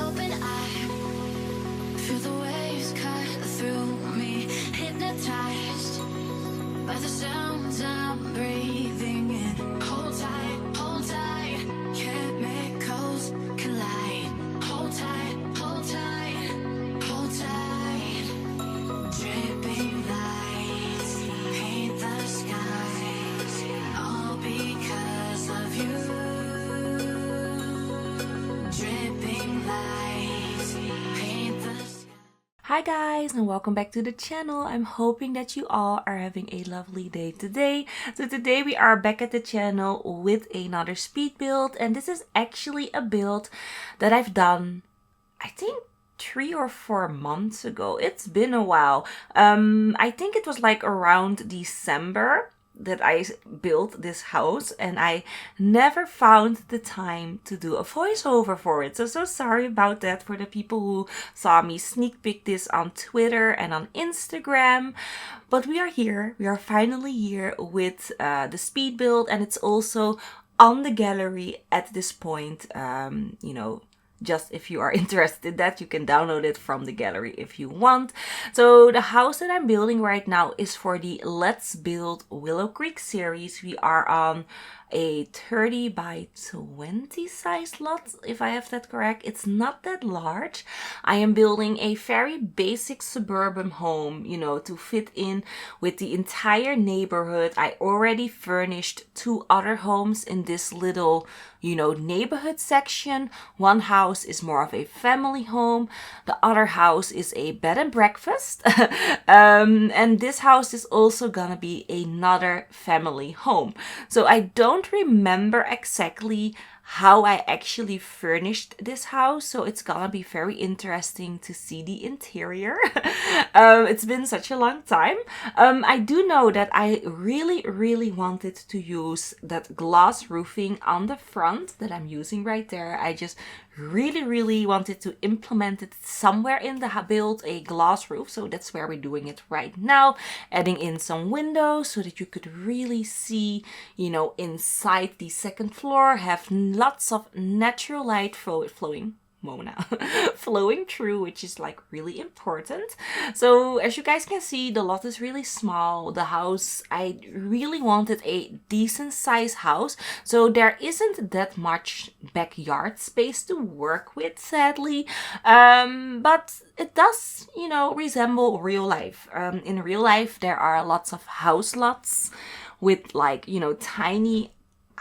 open eye, feel the waves cut through me, hypnotized by the sounds I'm breathing in. Hold tight, chemicals collide. Hold tight, hold tight, hold tight. Dripping lights paint the skies, all because of you. Dripping lights paint the skies. Hi guys, and welcome back to the channel. I'm hoping that you all are having a lovely day today. So today we are back at the channel with another speed build, and this is actually a build that I've done, I think 3 or 4 months ago. It's been a while. I think it was like around December that I built this house, and I never found the time to do a voiceover for it. So sorry about that for the people who saw me sneak peek this on Twitter and on Instagram. But we are here. We are finally here with the speed build, and it's also on the gallery at this point. Just if you are interested in that, you can download it from the gallery if you want. So the house that I'm building right now is for the Let's Build Willow Creek series. We are on a 30 by 20 size lot, if I have that correct. It's not that large. I am building a very basic suburban home, to fit in with the entire neighborhood. I already furnished 2 other homes in this little, neighborhood section. One house is more of a family home. The other house is a bed and breakfast. And this house is also gonna be another family home. So I don't remember exactly how I actually furnished this house, so it's gonna be very interesting to see the interior. It's been such a long time. I do know that I really wanted to use that glass roofing on the front that I'm using right there. I just really wanted to implement it somewhere in the build, a glass roof. So that's where we're doing it right now, adding in some windows so that you could really see, inside the second floor, have lots of natural light flowing through, which is like really important. So as you guys can see, the lot is really small. The house, I really wanted a decent size house, so there isn't that much backyard space to work with, sadly, but it does, resemble real life. In real life, there are lots of house lots with like, tiny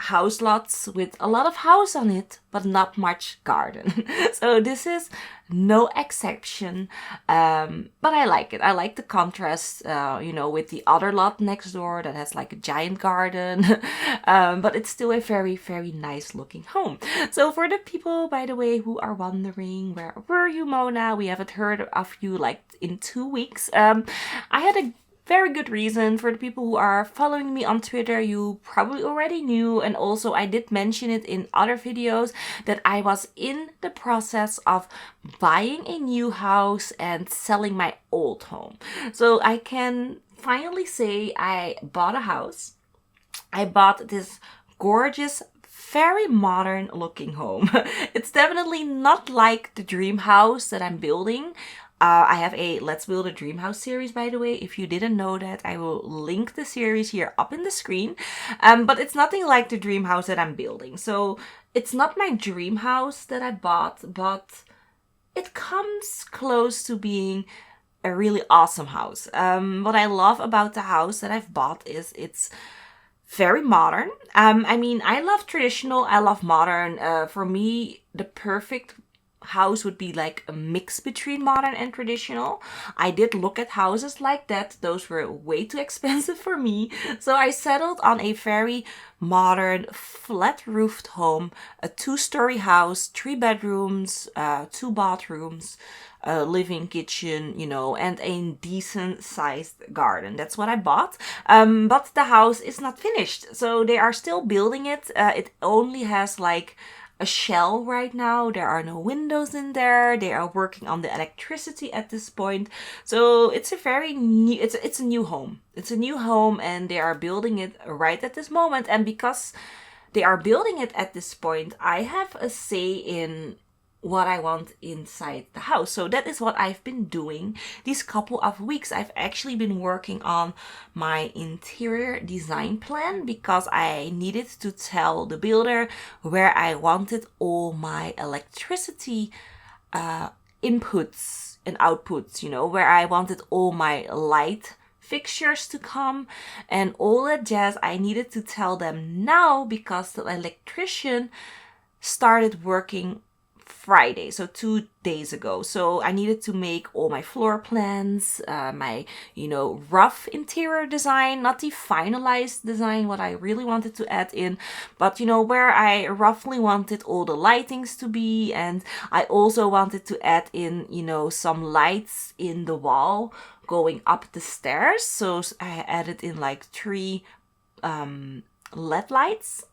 house lots with a lot of house on it, but not much garden. So this is no exception, but I like it. I like the contrast, with the other lot next door that has like a giant garden, but it's still a very nice looking home. So for the people, by the way, who are wondering, where were you, Mona? We haven't heard of you like in 2 weeks. I had a very good reason. For the people who are following me on Twitter, you probably already knew, and also I did mention it in other videos, that I was in the process of buying a new house and selling my old home. So I can finally say I bought a house. I bought this gorgeous, very modern looking home. It's definitely not like the dream house that I'm building. I have a Let's Build a Dream House series, by the way. If you didn't know that, I will link the series here up in the screen. But it's nothing like the dream house that I'm building. So it's not my dream house that I bought, but it comes close to being a really awesome house. What I love about the house that I've bought is it's very modern. I love traditional, I love modern. For me, the perfect house would be like a mix between modern and traditional. I did look at houses like that. Those were way too expensive for me. So I settled on a very modern, flat roofed home, a 2-story house, 3 bedrooms, 2 bathrooms, a living kitchen, and a decent sized garden. That's what I bought. But the house is not finished. So they are still building it. It only has like a shell right now. There are no windows in there. They are working on the electricity at this point. So it's a very new, it's a new home. It's a new home, and they are building it right at this moment. And because they are building it at this point, I have a say in what I want inside the house. So that is what I've been doing these couple of weeks. I've actually been working on my interior design plan because I needed to tell the builder where I wanted all my electricity inputs and outputs, where I wanted all my light fixtures to come and all that jazz. I needed to tell them now because the electrician started working Friday, so 2 days ago. So I needed to make all my floor plans, my, rough interior design, not the finalized design, what I really wanted to add in, but, where I roughly wanted all the lightings to be. And I also wanted to add in, some lights in the wall going up the stairs. So I added in like 3 LED lights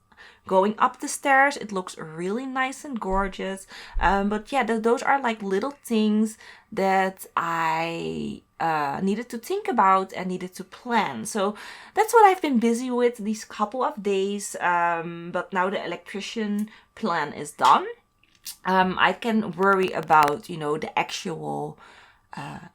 going up the stairs. It looks really nice and gorgeous. But yeah, those are like little things that I needed to think about and needed to plan. So that's what I've been busy with these couple of days. But now the electrician plan is done. I can worry about, the actual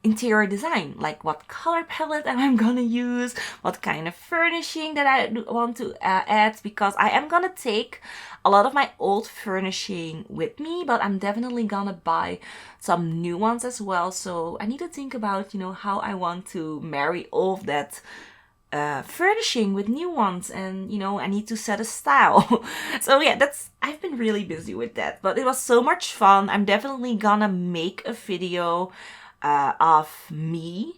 interior design, like what color palette am I gonna use, what kind of furnishing that I want to add, because I am gonna take a lot of my old furnishing with me, but I'm definitely gonna buy some new ones as well. So I need to think about, how I want to marry all of that furnishing with new ones, and I need to set a style. So yeah, I've been really busy with that, but it was so much fun. I'm definitely gonna make a video of me,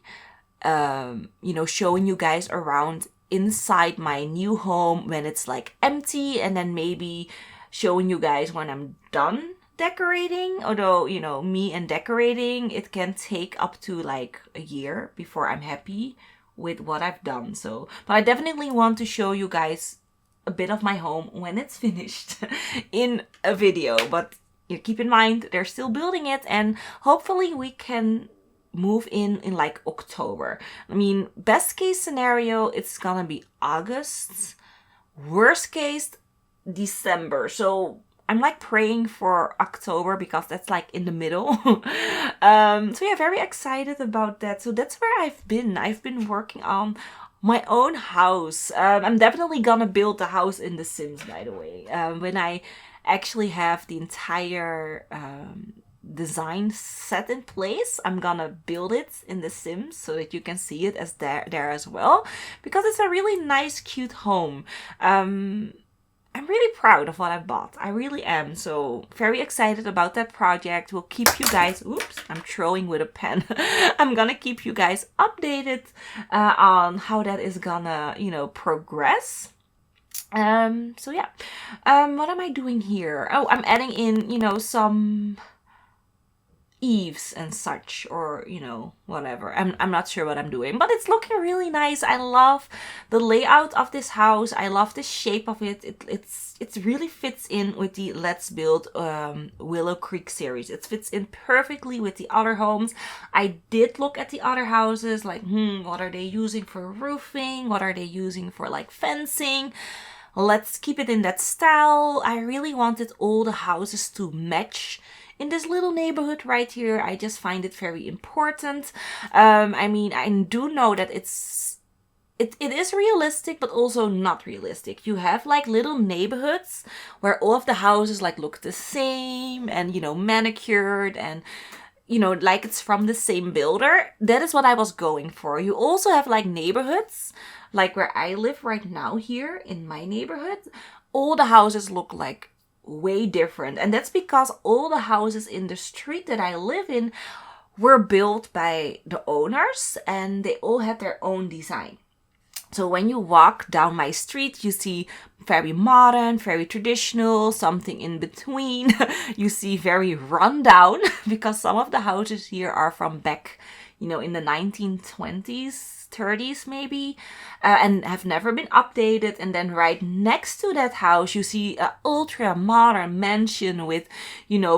showing you guys around inside my new home when it's like empty, and then maybe showing you guys when I'm done decorating. Although, me and decorating, it can take up to like a year before I'm happy with what I've done. So, but I definitely want to show you guys a bit of my home when it's finished in a video. But you keep in mind, they're still building it, and hopefully we can move in like October. I mean, best case scenario, it's gonna be August. Worst case, December. So I'm like praying for October because that's like in the middle. So yeah, very excited about that. So that's where I've been. I've been working on my own house. I'm definitely gonna build the house in The Sims, by the way. When I actually have the entire design set in place, I'm gonna build it in The Sims so that you can see it as there as well, because it's a really nice, cute home. I'm really proud of what I bought. I really am. So very excited about that project. We'll keep you guys, oops, I'm throwing with a pen. I'm gonna keep you guys updated on how that is gonna, progress. So yeah. What am I doing here? Oh, I'm adding in, some eaves and such, or whatever. I'm not sure what I'm doing, but it's looking really nice. I love the layout of this house. I love the shape of it. It really fits in with the Let's Build Willow Creek series. It fits in perfectly with the other homes. I did look at the other houses, like what are they using for roofing, what are they using for like fencing. Let's keep it in that style. I really wanted all the houses to match in this little neighborhood right here. I just find it very important. I mean, I do know that it is realistic, but also not realistic. You have like little neighborhoods where all of the houses like look the same and, manicured and, like it's from the same builder. That is what I was going for. You also have like neighborhoods, like where I live right now here in my neighborhood. All the houses look like way different, and that's because all the houses in the street that I live in were built by the owners, and they all had their own design. So when you walk down my street, you see very modern, very traditional, something in between. You see very rundown because some of the houses here are from back, in the 1920s, 30s maybe, and have never been updated. And then right next to that house, you see an ultra modern mansion with,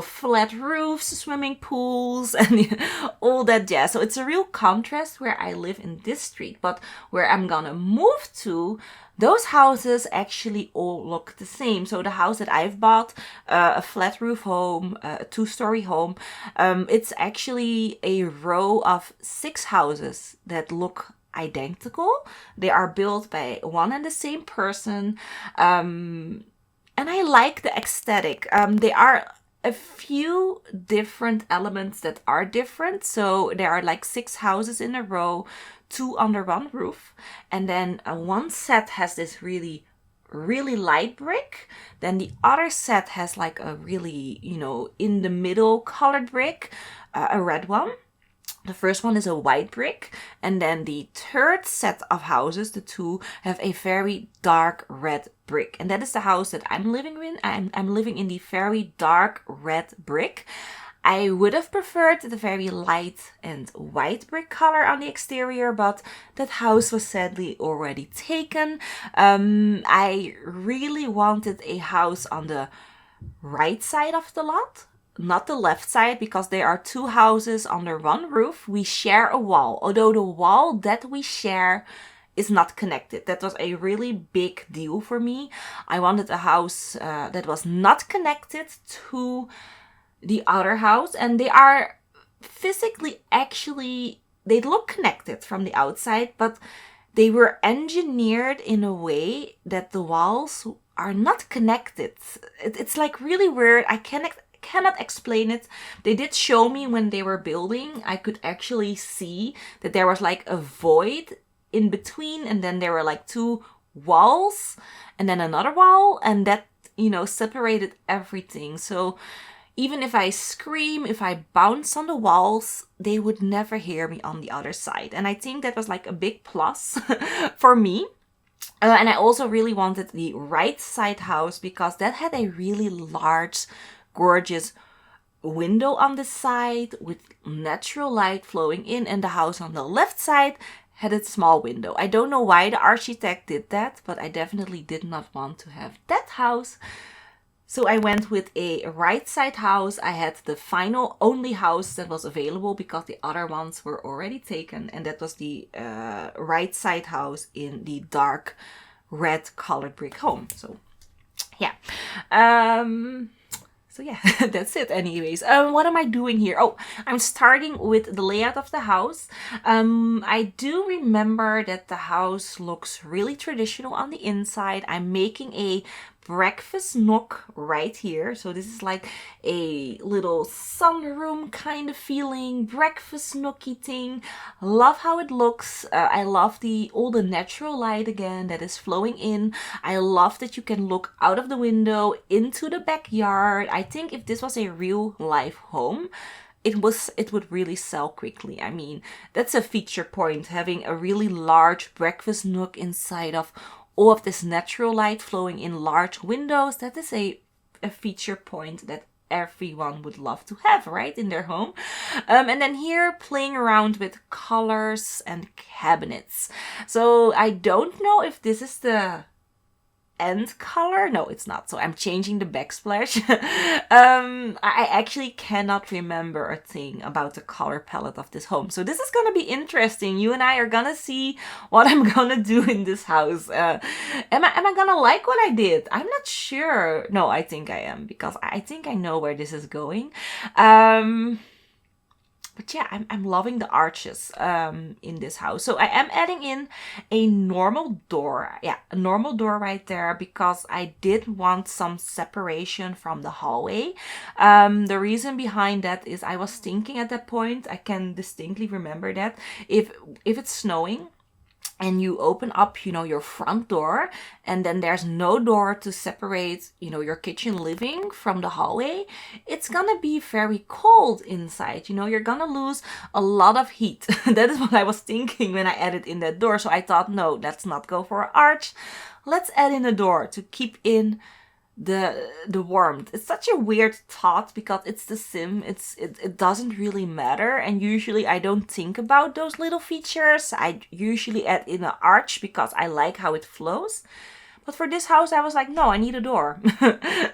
flat roofs, swimming pools, and all that jazz. So it's a real contrast where I live in this street. But where I'm gonna move to, those houses actually all look the same. So the house that I've bought, a flat roof home, a 2-story home, it's actually a row of 6 houses that look identical. They are built by one and the same person. And I like the aesthetic. There are a few different elements that are different. So there are like 6 houses in a row, 2 under one roof. And then one set has this really light brick. Then the other set has like a really, in the middle colored brick, a red one. The first one is a white brick, and then the third set of houses, the 2, have a very dark red brick. And that is the house that I'm living in. I'm living in the very dark red brick. I would have preferred the very light and white brick color on the exterior, but that house was sadly already taken. I really wanted a house on the right side of the lot, not the left side, because there are 2 houses under one roof. We share a wall, although the wall that we share is not connected. That was a really big deal for me. I wanted a house that was not connected to the other house, and they are physically actually, they look connected from the outside, but they were engineered in a way that the walls are not connected. It's like really weird. I cannot explain it. They did show me when they were building. I could actually see that there was like a void in between, and then there were like 2 walls and then another wall, and that, separated everything. So even if I scream, if I bounce on the walls, they would never hear me on the other side. And I think that was like a big plus for me. And I also really wanted the right side house because that had a really large, gorgeous window on the side with natural light flowing in, and the house on the left side had a small window. I don't know why the architect did that, but I definitely did not want to have that house. So I went with a right side house. I had the final only house that was available because the other ones were already taken, and that was the right side house in the dark red colored brick home. So yeah. So yeah, that's it anyways. What am I doing here? Oh, I'm starting with the layout of the house. I do remember that the house looks really traditional on the inside. I'm making a breakfast nook right here. So this is like a little sunroom kind of feeling, breakfast nookie thing. Love how it looks. I love all the natural light again that is flowing in. I love that you can look out of the window into the backyard. I think if this was a real life home, it would really sell quickly. I mean, that's a feature point, having a really large breakfast nook inside of all of this natural light flowing in large windows. That is a feature point that everyone would love to have, right, in their home. And then here, playing around with colors and cabinets. So I don't know if this is the end color. No, it's not. So I'm changing the backsplash. I actually cannot remember a thing about the color palette of this home. So this is gonna be interesting. You and I are gonna see what I'm gonna do in this house. Am I gonna like what I did? I'm not sure. No, I think I am, because I think I know where this is going. But yeah, I'm loving the arches in this house. So I am adding in a normal door. Yeah, a normal door right there, because I did want some separation from the hallway. The reason behind that is I was thinking at that point, I can distinctly remember that, if it's snowing and you open up, your front door, and then there's no door to separate, your kitchen living from the hallway, it's gonna be very cold inside. You're gonna lose a lot of heat. That is what I was thinking when I added in that door. So I thought, no, let's not go for an arch. Let's add in a door to keep in the warmth. It's such a weird thought because it's the sim. It doesn't really matter, and usually I don't think about those little features. I usually add in an arch because I like how it flows. But for this house, I was like, no, I need a door.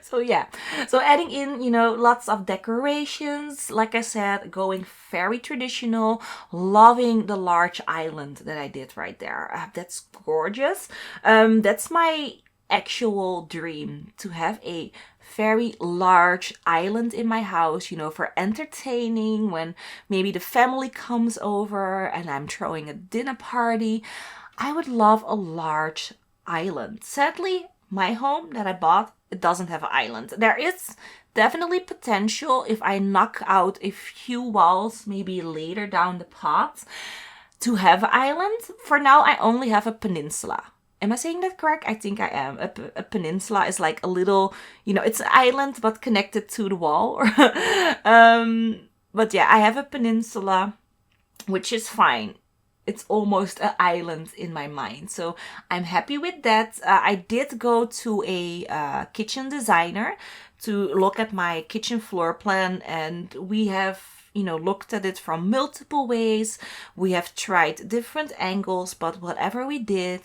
So yeah. So adding in, lots of decorations. Like I said, going very traditional. Loving the large island that I did right there. That's gorgeous. That's my actual dream, to have a very large island in my house, for entertaining when maybe the family comes over and I'm throwing a dinner party. I would love a large island. Sadly, my home that I bought, it doesn't have an island. There is definitely potential if I knock out a few walls, maybe later down the path, to have an island. For now, I only have a peninsula. Am I saying that correct? I think I am. A peninsula is like a little, it's an island but connected to the wall. But yeah, I have a peninsula, which is fine. It's almost an island in my mind. So I'm happy with that. I did go to a kitchen designer to look at my kitchen floor plan, and we have looked at it from multiple ways. We have tried different angles, but whatever we did,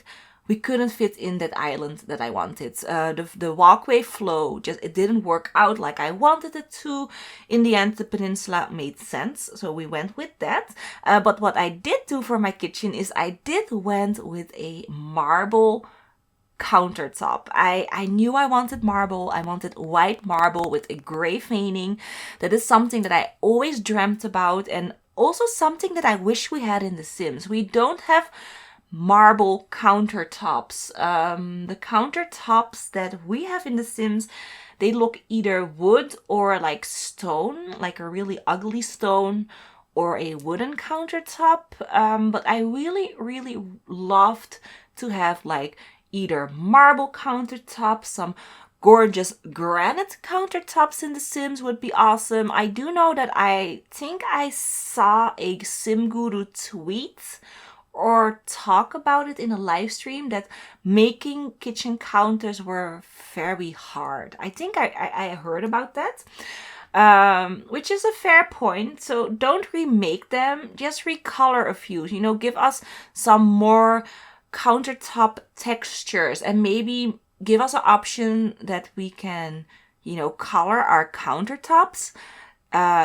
we couldn't fit in that island that I wanted. The walkway flow, it didn't work out like I wanted it to. In the end, the peninsula made sense, so we went with that. But what I did do for my kitchen is I did went with a marble countertop. I knew I wanted marble. I wanted white marble with a gray veining. That is something that I always dreamt about, and also something that I wish we had in The Sims. We don't have marble countertops. The countertops that we have in The Sims, they look either wood or like stone, like a really ugly stone, or a wooden countertop. But I really, really loved to have like either marble countertops, some gorgeous granite countertops in The Sims would be awesome. I do know that I think I saw a Sim Guru tweet or talk about it in a live stream that making kitchen counters were very hard. I think I heard about that, which is a fair point. So don't remake them, just recolor a few, give us some more countertop textures, and maybe give us an option that we can, color our countertops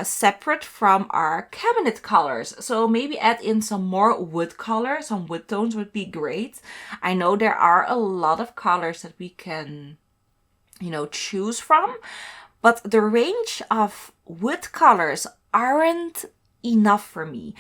separate from our cabinet colors. So maybe add in some more wood color, some wood tones would be great. I know there are a lot of colors that we can, choose from, but the range of wood colors aren't enough for me.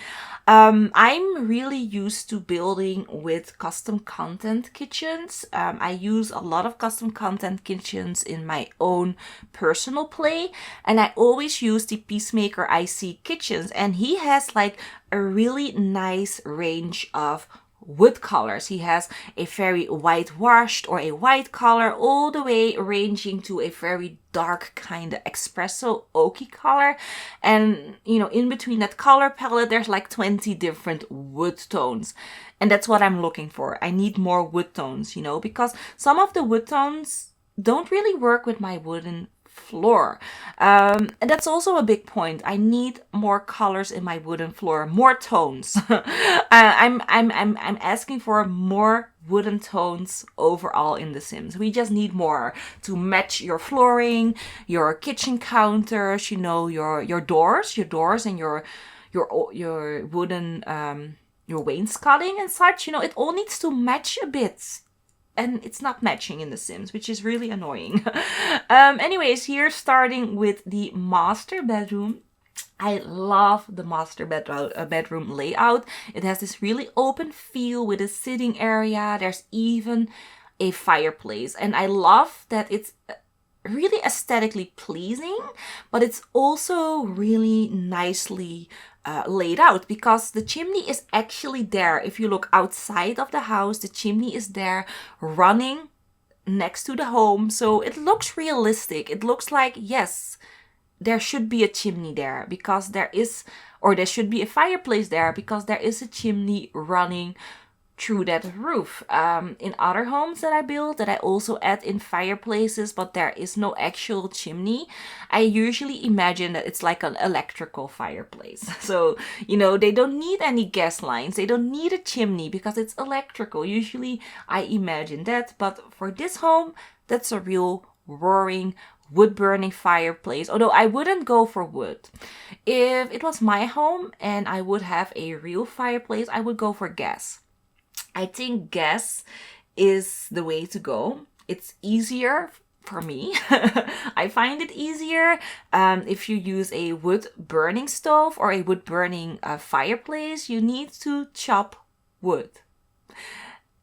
I'm really used to building with custom content kitchens. I use a lot of custom content kitchens in my own personal play, and I always use the Peacemaker IC kitchens, and he has like a really nice range of wood colors. He has a very whitewashed or a white color, all the way ranging to a very dark kind of espresso oaky color. And in between that color palette, there's like 20 different wood tones, and that's what I'm looking for. I need more wood tones, because some of the wood tones don't really work with my wooden floor. And that's also a big point. I need more colors in my wooden floor, more tones. I'm asking for more wooden tones overall in The Sims. We just need more to match your flooring, your kitchen counters, your doors and your wooden your wainscoting and such. It all needs to match a bit. And it's not matching in The Sims, which is really annoying. Anyways, here starting with the master bedroom. I love the master bedroom layout. It has this really open feel with a sitting area. There's even a fireplace. And I love that it's really aesthetically pleasing, but it's also really nicely laid out, because the chimney is actually there. If you look outside of the house, the chimney is there running next to the home. So it looks realistic. It looks like, yes, there should be a chimney there because there is, or there should be a fireplace there because there is a chimney running through that roof. In other homes that I build, that I also add in fireplaces, but there is no actual chimney, I usually imagine that it's like an electrical fireplace. So, you know, they don't need any gas lines, they don't need a chimney because it's electrical. Usually I imagine that, but for this home, that's a real roaring wood burning fireplace, although I wouldn't go for wood. If it was my home and I would have a real fireplace, I would go for gas. I think gas is the way to go. It's easier for me. I find it easier if you use a wood burning stove or a wood burning fireplace. You need to chop wood.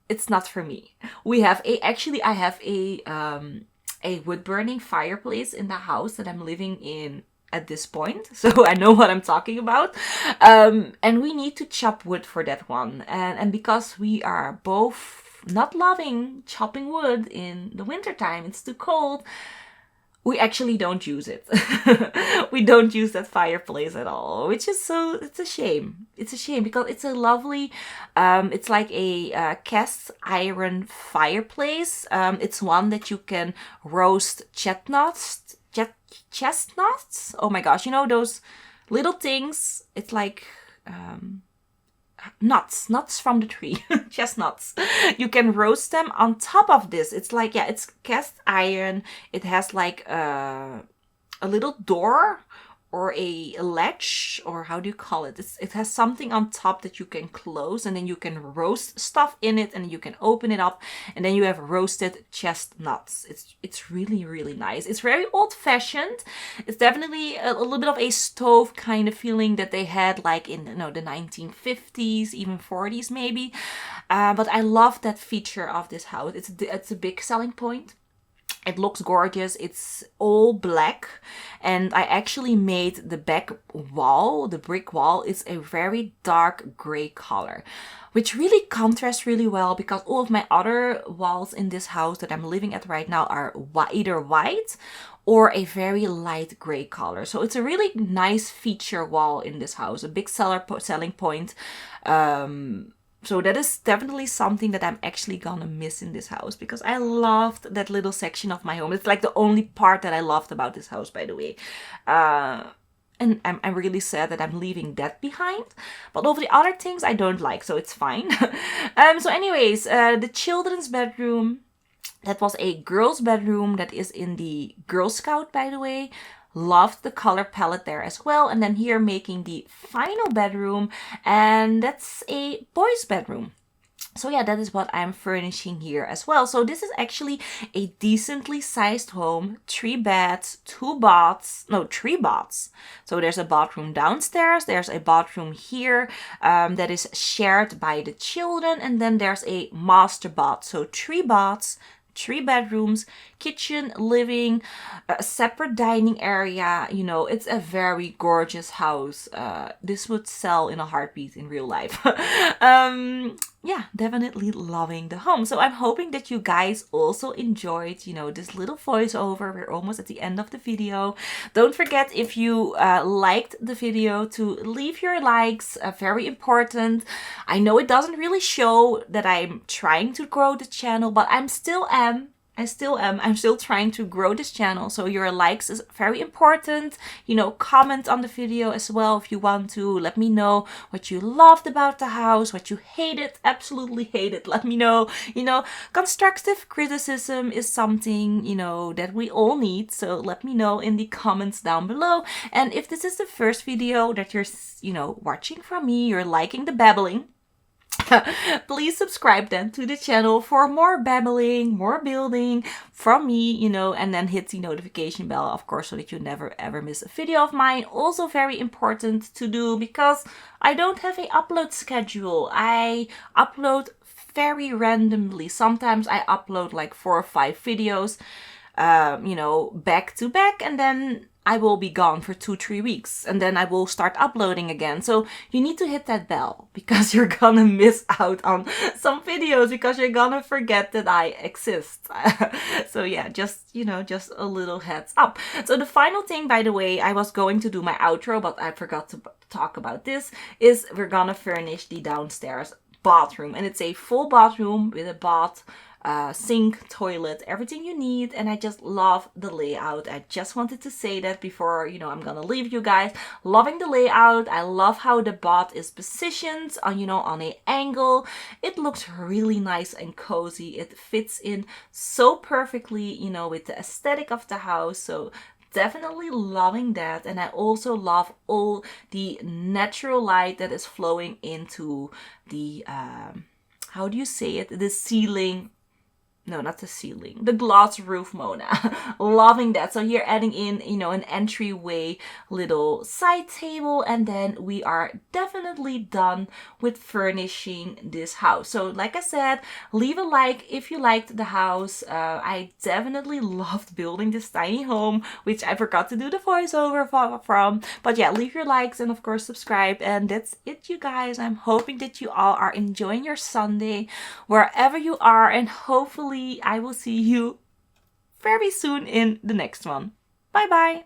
It's not for me. I have a wood burning fireplace in the house that I'm living in at this point, so I know what I'm talking about. And we need to chop wood for that one. And because we are both not loving chopping wood in the wintertime, it's too cold, we actually don't use it. We don't use that fireplace at all, which is it's a shame. It's a shame because it's a lovely, it's like a cast iron fireplace. It's one that you can roast chestnuts. Oh my gosh, you know those little things? It's like nuts from the tree. Chestnuts. You can roast them on top of this. It's like, yeah, it's cast iron. It has like a little door or a latch, or how do you call it? It has something on top that you can close, and then you can roast stuff in it, and you can open it up, and then you have roasted chestnuts. It's really, really nice. It's very old-fashioned. It's definitely a little bit of a stove kind of feeling that they had like in, you know, the 1950s, even 40s maybe. But I love that feature of this house. It's a big selling point. It looks gorgeous. It's all black, and I actually made the back wall, the brick wall, it's a very dark gray color, which really contrasts really well because all of my other walls in this house that I'm living at right now are either white or a very light gray color. So it's a really nice feature wall in this house, a big selling point. So that is definitely something that I'm actually gonna miss in this house because I loved that little section of my home. It's like the only part that I loved about this house, by the way. And I'm really sad that I'm leaving that behind. But all the other things I don't like, so it's fine. So anyways, the children's bedroom, that was a girl's bedroom that is in the Girl Scout, by the way. Loved the color palette there as well. And then here making the final bedroom, and that's a boy's bedroom. So yeah, that is what I'm furnishing here as well. So this is actually a decently sized home, 3 beds, 3 baths. So there's a bathroom downstairs, there's a bathroom here that is shared by the children, and then there's a master bath. So 3 baths, 3 bedrooms, kitchen, living, a separate dining area. You know, it's a very gorgeous house. This would sell in a heartbeat in real life. Yeah, definitely loving the home. So I'm hoping that you guys also enjoyed, you know, this little voiceover. We're almost at the end of the video. Don't forget, if you liked the video, to leave your likes. Very important. I know it doesn't really show that I'm trying to grow the channel, but I still am. I'm still trying to grow this channel. So your likes is very important. You know, comment on the video as well if you want to. Let me know what you loved about the house, what you hated, absolutely hated. Let me know. You know, constructive criticism is something, you know, that we all need. So let me know in the comments down below. And if this is the first video that you're, you know, watching from me, you're liking the babbling, please subscribe then to the channel for more babbling, more building from me, you know, and then hit the notification bell, of course, so that you never ever miss a video of mine. Also very important to do because I don't have a upload schedule. I upload very randomly. Sometimes I upload like 4 or 5 videos, you know, back to back, and then I will be gone for 2-3 weeks, and then I will start uploading again. So you need to hit that bell because you're gonna miss out on some videos because you're gonna forget that I exist. So yeah, just, you know, just a little heads up. So the final thing, by the way, I was going to do my outro, but I forgot to talk about this, is we're gonna furnish the downstairs bathroom, and it's a full bathroom with a bath, sink, toilet, everything you need. And I just love the layout. I just wanted to say that before, I'm gonna leave you guys. Loving the layout. I love how the bath is positioned on, on an angle. It looks really nice and cozy. It fits in so perfectly, with the aesthetic of the house. So definitely loving that. And I also love all the natural light that is flowing into the, how do you say it? The ceiling. No, not the ceiling. The glass roof, Mona. Loving that. So here adding in, an entryway little side table. And then we are definitely done with furnishing this house. So like I said, leave a like if you liked the house. I definitely loved building this tiny home, which I forgot to do the voiceover from. But yeah, leave your likes and of course subscribe. And that's it, you guys. I'm hoping that you all are enjoying your Sunday wherever you are. And hopefully I will see you very soon in the next one. Bye bye.